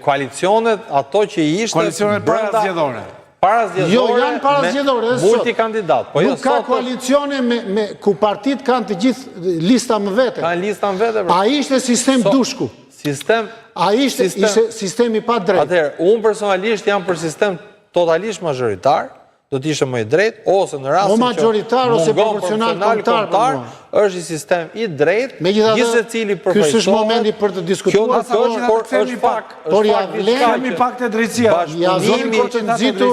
Koalicionet ato që ishte... Koalicionet parazgjedhore. Jo, janë parazgjedhore. Multikandidat. Nuk ka koalicione ku partit kanë të gjithë lista më vete. Kanë lista më vete. A ishte sistem dushku. A ishte sistemi pa drejt. Atëherë, unë personalisht jam për sistem totalisht majoritar, do t'ishte më i drejt, ose në rastin majoritar ose proporcional kombëtar, është i sistem i drejt, gjithse cili përfaqësohet. Ky s'është momenti për të diskutuar. Por ja vlen pak të drejtësia. Ja zonë për të nxitur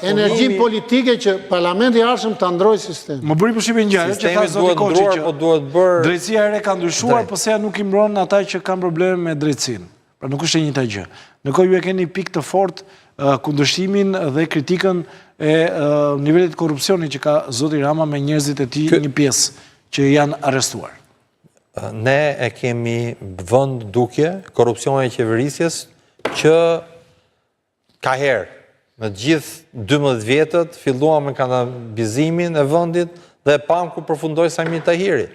energji politike që Parlamenti i ardhshëm ta ndrojë sistemin. Më bëri përshtypje një gjë që tha zoti Koçi që drejtësia e re ka ndryshuar, po se nuk i mbron ata që kanë probleme me drejtësinë. Pra nuk është e njëjta gjë. Në kohë ju e keni pikë të fortë kundërshtimin dhe kritikën e nivelit korrupsioni që ka zoti Rama me njerëzit e tij, një pjesë që janë arrestuar. Ne e kemi vënd dukje korrupsioni e qeverisjes që ka herë, në gjithë 12 vjetët, filluam me kanabizimin e vendit dhe e pam ku përfundoi Sami Tahiri.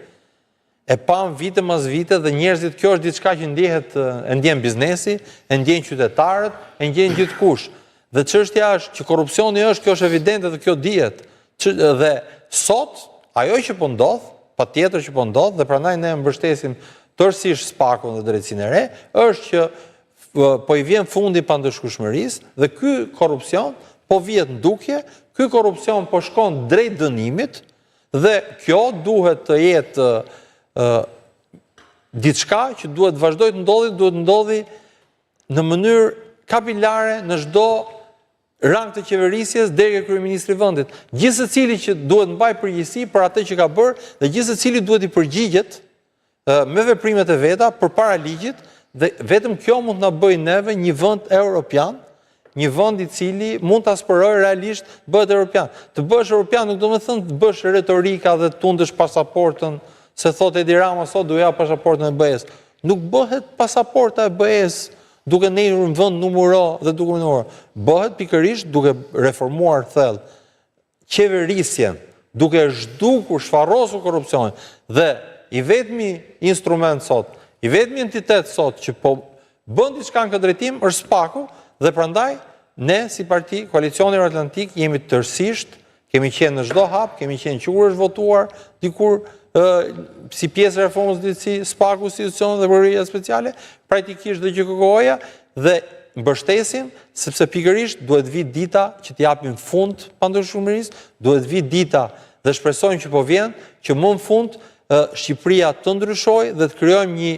E pam vite mas vite dhe njerëzit kjo është diçka që e ndjen biznesi, e ndjen qytetarët, e ndjen gjithkush. Dhe çështja është që korrupsioni kjo është evidente dhe kjo dihet. Dhe sot, ajo që po ndodh, patjetër që po ndodh, dhe prandaj ne mbështesim tërësisht SPAK-un dhe drejtsinë e re, është që po i vjen fundi pandëshkueshmërisë dhe ky korrupsion po vihet ndukje, ky korrupsion po shkon drejt dënimit dhe kjo duhet të jetë diçka që duhet vazhdoj të ndodhi, duhet ndodhi në mënyrë kapilare në çdo rang të qeverisjes deri ke kryeministri i vendit. Gjithsesi cili që duhet mbaj përgjegjësi për atë që ka bërë dhe gjithsesi cili duhet i përgjigjet me veprimet e veta përpara ligjit dhe vetëm kjo mund të na bëjë neve një vend evropian, një vend i cili mund ta aspirojë realisht bëhet evropian. Të bësh evropian nuk do të thënë të bësh retorika dhe tundësh pasaportën se thotë Edi Rama sot do ja pasaportën e BE-s. Nuk bëhet pasaporta e BE-s duke nejur në vend numëro dhe duke numëro. Bëhet pikërisht duke reformuar thellë qeverisjen, duke zhdukur, shfarrosur korrupsionin. Dhe i vetmi instrument sot, i vetmi entitet sot që po bën diçka në këtë drejtim është SPAK-u dhe prandaj ne si parti Koalicioni Euroatlantik jemi tërësisht, kemi qenë në çdo hap, kemi qenë që kur është votuar dikur si pjesë e reformës drejtësi, SPAK-u, institucionet dhe prokuroria speciale, praktikisht dhe që kërkoja dhe mbështesim, sepse pikërisht duhet vit dita që t'japim fund pandëshkueshmërisë, duhet vit dita dhe shpresojmë që po vjen, që më në fund Shqipëria të ndryshojë dhe të krijojmë një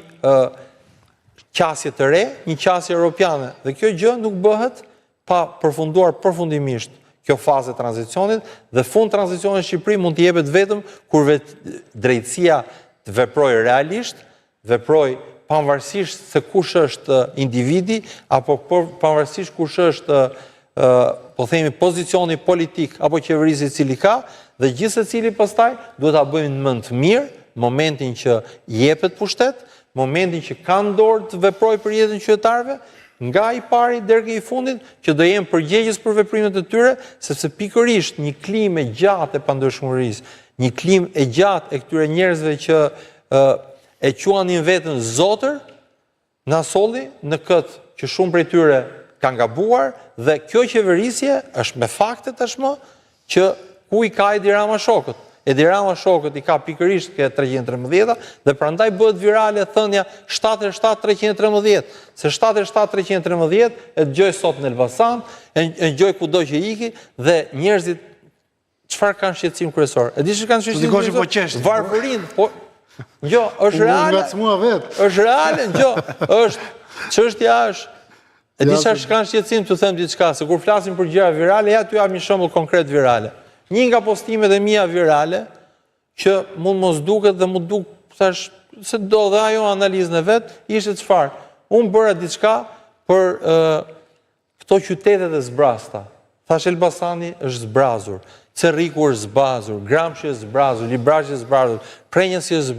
qasje të re, një qasje europiane. Dhe kjo gjë nuk bëhet pa përfunduar përfundimisht kjo fazë e tranzicionit dhe fund tranzicionit në Shqipëri mund të jepet vetëm kur drejtësia të veprojë realisht, veprojë pavarësisht se kush është individi apo pavarësisht kush është po themi pozicioni politik apo qeverisë i cili ka dhe gjithsecili pastaj duhet ta bëjmë më të mirë momentin që jepet pushtet, momentin që kanë dorë të veprojë për jetën e qytetarëve, nga i pari deri i fundit që do jenë përgjegjës për veprimet e tyre, sepse pikërisht një klimë e gjatë e pandëshkueshmërisë, një klimë e gjatë e këtyre njerëzve që e quanin veten zotër, na solli në këtë që shumë prej tyre kanë gabuar dhe kjo qeverisje është me fakte tashmë që ku i ka Edi Rama shokët. Edi Rama shokët i ka pikërisht ke 313 dhe prandaj bëhet virale thënia 77-313, se 77-313 e dëgjoj sot në Elbasan, e dëgjoj kudo që iki dhe njerëzit çfarë kanë shqetësim kryesor? E di çfarë kanë shqetësim kryesor? Varfërinë, po jo, është reale. Është reale, jo, është çështja është e di çfarë kanë shqetësim të them diçka, se kur flasim për gjëra virale, ja ty jam një shembull konkret virale. Një nga postimet e mia virale, që mund mos duket dhe mu duk, thash, se do dhe ajo analizën e vetë, ishte çfarë? Unë bëra diçka për këto qytetet e zbrasta. Thash Elbasani është zbrazur, Cerriku është zbrazur, Gramshi është zbrazur, Librashi është zbrazur, Prenjësi është zbrazur.